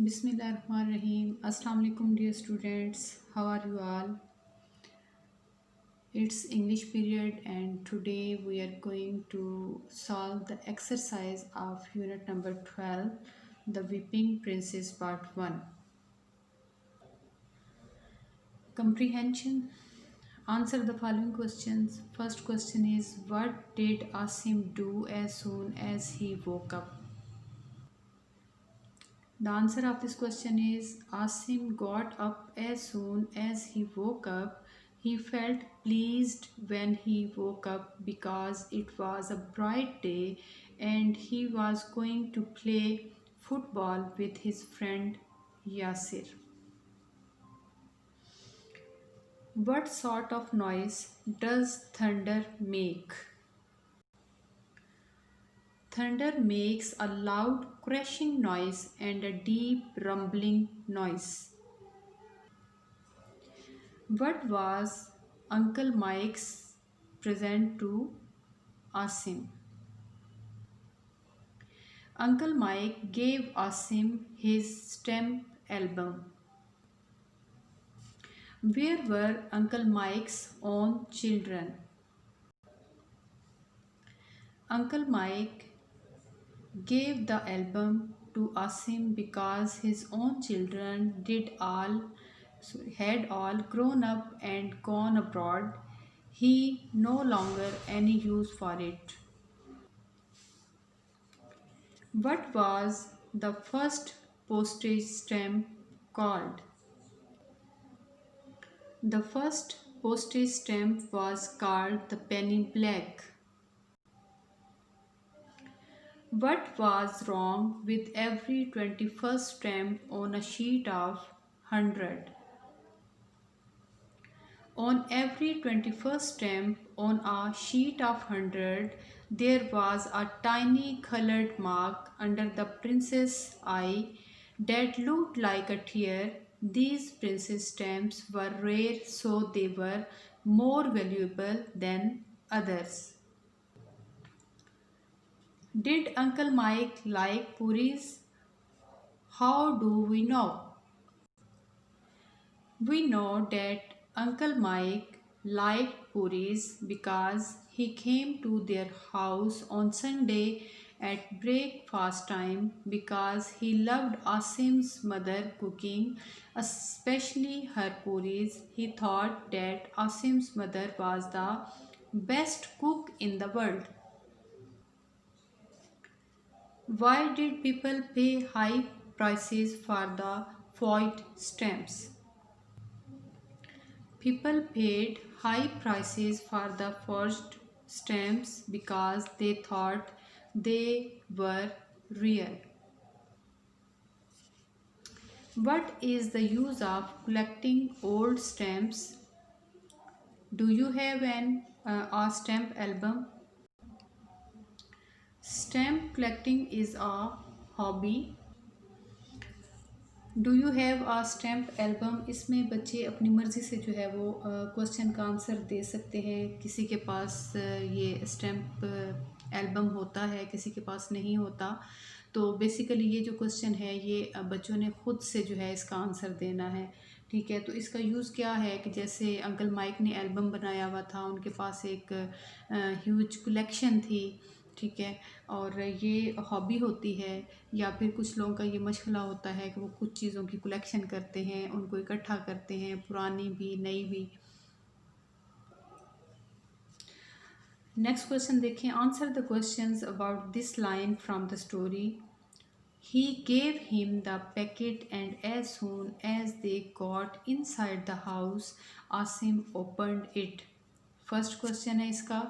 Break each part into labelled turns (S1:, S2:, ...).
S1: Bismillahirrahmanirrahim. Assalamu alaikum, dear students. How are you all? It's English period, and today we are going to solve the exercise of unit number 12, The Weeping Princess, part 1. Comprehension. Answer the following questions. First question is, what did Asim do as soon as he woke up? The answer of this question is Asim got up as soon as he woke up. He felt pleased when he woke up because it was a bright day and he was going to play football with his friend Yasir. What sort of noise does thunder make? Thunder makes a loud crashing noise and a deep rumbling noise. What was Uncle Mike's present to Asim? Uncle Mike gave Asim his stamp album. Where were Uncle Mike's own children? Uncle Mike gave the album to Asim because his own children had all grown up and gone abroad. He no longer any use for it. What was the first postage stamp called? The first postage stamp was called the penny black. What was wrong with every 21st stamp on a sheet of 100? On every 21st stamp on a sheet of 100, there was a tiny colored mark under the princess' eye that looked like a tear. These princess stamps were rare, so they were more valuable than others. Did Uncle Mike like puris? How do we know? We know that Uncle Mike liked puris because he came to their house on Sunday at breakfast time because he loved Asim's mother cooking, especially her puris. He thought that Asim's mother was the best cook in the world. Why did people pay high prices for the foiled stamps? People paid high prices for the forged stamps because they thought they were real. What is the use of collecting old stamps? Do you have a stamp album? Stamp collecting is a hobby. Do you have a stamp album? इसमें बच्चे अपनी मर्ज़ी से जो है वो question का answer दे सकते हैं। किसी के पास ये स्टैम्प एल्बम होता है, किसी के पास नहीं होता। तो बेसिकली ये जो क्वेश्चन है ये बच्चों ने ख़ुद से जो है इसका आंसर देना है। ठीक है, तो इसका यूज़ क्या है कि जैसे अंकल माइक ने एल्बम बनाया हुआ था, उनके पास एक ह्यूज कलेक्शन थी। ठीक है, और ये हॉबी होती है या फिर कुछ लोगों का ये मशगला होता है कि वो कुछ चीज़ों की कलेक्शन करते हैं, उनको इकट्ठा करते हैं, पुरानी भी नई भी। नेक्स्ट क्वेश्चन देखें। Answer the questions about this line from the story. He gave him the packet and as soon as they got inside the house, Asim opened it. First question है इसका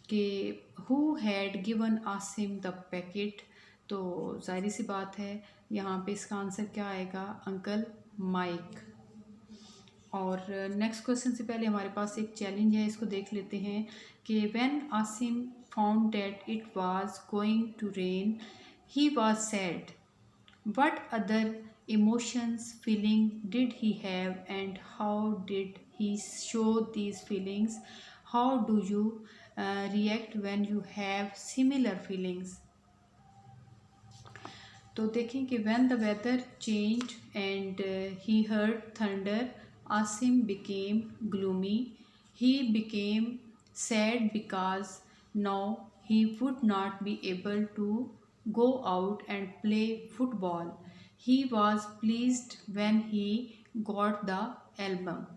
S1: कि who had given Asim the packet? तो जाहिर सी बात है यहाँ पे इसका आंसर क्या आएगा? Uncle mic. और नेक्स्ट क्वेश्चन से पहले हमारे पास एक चैलेंज है, इसको देख लेते हैं कि when Asim found that it was going to rain, he was sad. What other emotions, feeling did he have and how did he show these feelings? How do you react when you have similar feelings? तो देखें कि when the weather changed and he heard thunder, Asim became gloomy. He became sad because now he would not be able to go out and play football. He was pleased when he got the album.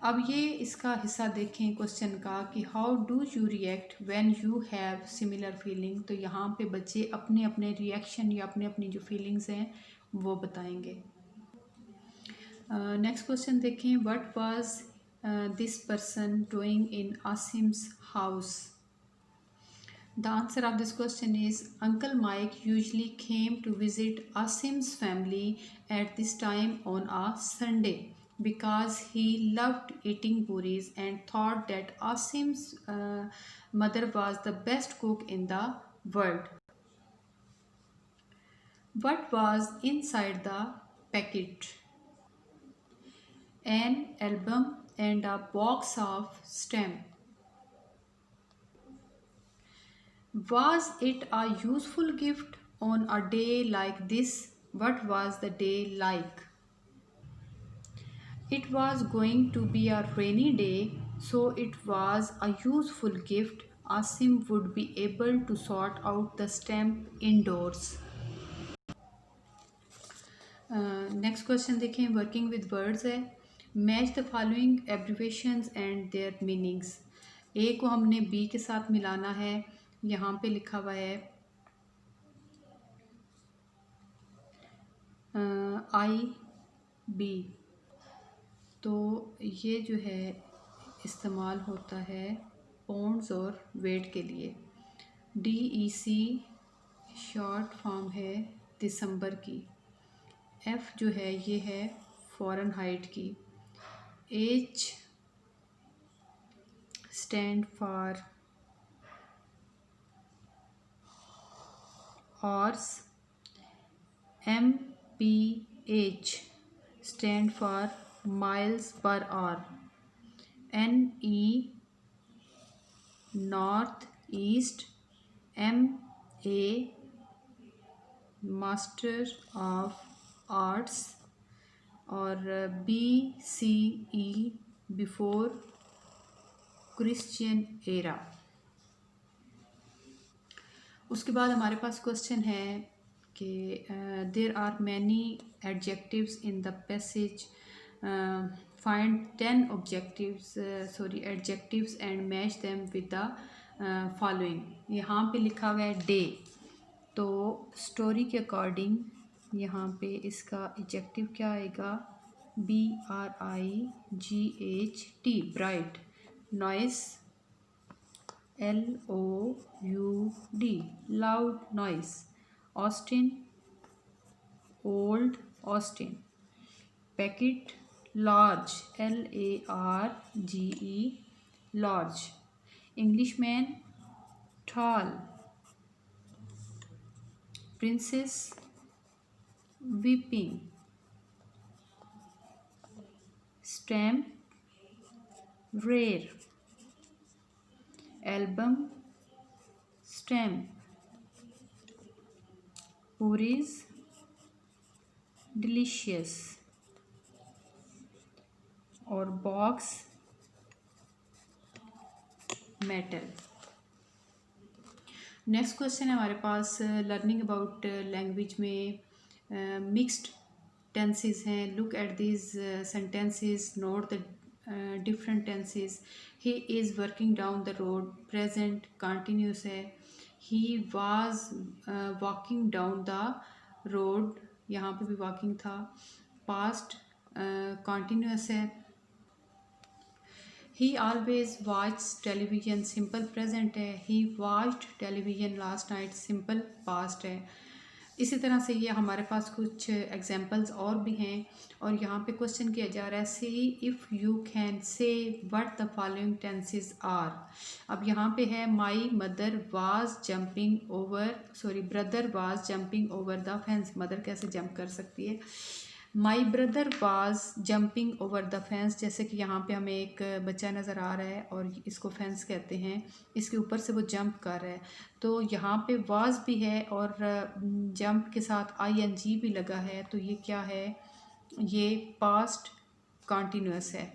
S1: अब ये इसका हिस्सा देखें question का कि how do you react when you have similar feeling. तो यहाँ पे बच्चे अपने अपने रिएक्शन या अपने अपनी जो फीलिंग्स हैं वो बताएंगे। नेक्स्ट क्वेश्चन देखें, what was this person doing in Asim's house. The answer of this question is Uncle Mike usually came to visit Asim's family at this time on a Sunday because he loved eating puris and thought that Asim's mother was the best cook in the world. What was inside the packet? An album and a box of stamps. Was it a useful gift on a day like this? What was the day like? It was going to be a rainy day, so it was a useful gift. Asim would be able to sort out the stamp indoors. Next question देखें, working with words है। Match the following abbreviations and their meanings. A को हमने B के साथ मिलाना है। यहाँ पे लिखा हुआ है IB, तो ये जो है इस्तेमाल होता है पाउंड्स और वेट के लिए। DEC शॉर्ट फॉर्म है दिसंबर की। F जो है ये है फ़ारेनहाइट की। H stand for Hours. MPH stand for miles per hour. NE north east. MA master of arts और BCE before Christian era. उसके बाद हमारे पास क्वेश्चन है कि there are many adjectives in the passage, find 10 adjectives and match them with the following. यहाँ पे लिखा हुआ है डे, तो स्टोरी के अकॉर्डिंग यहाँ पे इसका एडजेक्टिव क्या आएगा? BRIGHT bright. Noise LOUD loud noise. Austin old Austin. Packet large LARGE large. Englishman tall. Princess weeping. Stamp rare. Album stamp. Puris delicious. और बॉक्स मेटल। नेक्स्ट क्वेश्चन है हमारे पास लर्निंग अबाउट लैंग्वेज में mixed tenses हैं। Look at these sentences, note the different tenses. He is working down the road, present continuous है। He was walking down the road, यहाँ पे भी walking था। past continuous है। He always watches television, simple present है। He watched television last night, simple past है। इसी तरह से ये हमारे पास कुछ एग्जांपल्स और भी हैं और यहाँ पे क्वेश्चन किया जा रहा है see if you can say what the following tenses are. अब यहाँ पे है my mother was jumping over, brother was jumping over the fence. Mother कैसे जंप कर सकती है? My brother was jumping over the fence, जैसे कि यहाँ पे हमें एक बच्चा नज़र आ रहा है और इसको फेंस कहते हैं, इसके ऊपर से वो जंप कर रहा है। तो यहाँ पे वाज भी है और जंप के साथ ing भी लगा है, तो ये क्या है, ये पास्ट कॉन्टिन्यूस है।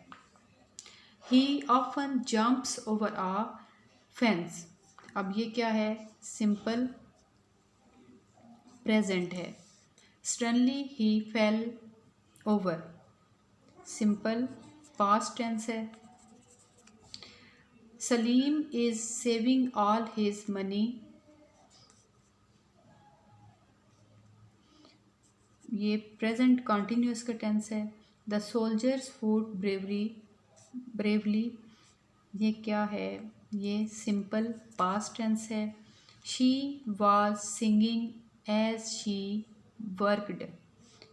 S1: He often jumps over a fence, अब ये क्या है, सिंपल प्रेजेंट है। Suddenly he fell over, simple past tense है। Salim is saving all his money, ये प्रेजेंट कॉन्टिन्यूस का टेंस है। द सोल्जर्स फूड ब्रेवली, ये क्या है, ये सिंपल पास्ट टेंस है। She was singing as she worked,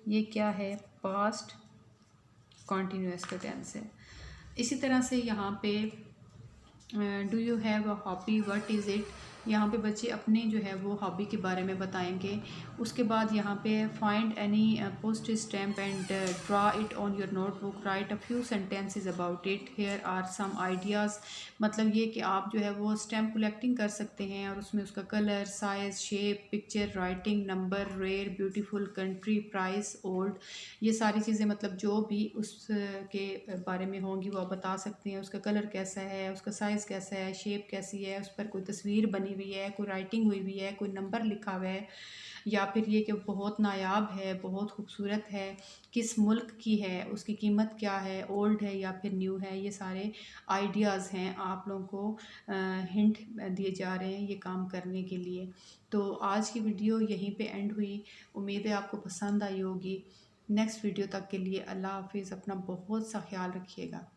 S1: ये क्या है, पास्ट कॉन्टिन्यूस का टेंस है। इसी तरह से यहाँ पे do you have a hobby, what is it, यहाँ पे बच्चे अपने जो है वो हॉबी के बारे में बताएंगे। उसके बाद यहाँ पे find any post stamp and draw it on your notebook, write a few sentences about it, here are some ideas. मतलब ये कि आप जो है वो स्टैम्प कलेक्टिंग कर सकते हैं और उसमें उसका colour, size, shape, picture, writing, number, rare, beautiful, country, price, old, ये सारी चीज़ें मतलब जो भी उसके बारे में होंगी वो आप बता सकते हैं। उसका कलर कैसा है, उसका साइज़ कैसा है, शेप कैसी है, उस पर कोई तस्वीर बनी हुई है, कोई राइटिंग हुई हुई है, कोई नंबर लिखा हुआ है, या फिर ये कि बहुत नायाब है, बहुत खूबसूरत है, किस मुल्क की है, उसकी कीमत क्या है, ओल्ड है या फिर न्यू है, ये सारे आइडियाज़ हैं, आप लोगों को हिंट दिए जा रहे हैं ये काम करने के लिए। तो आज की वीडियो यहीं पे एंड हुई, उम्मीद है आपको पसंद आई होगी। नेक्स्ट वीडियो तक के लिए अल्लाह हाफिज़, अपना बहुत सा ख्याल रखिएगा।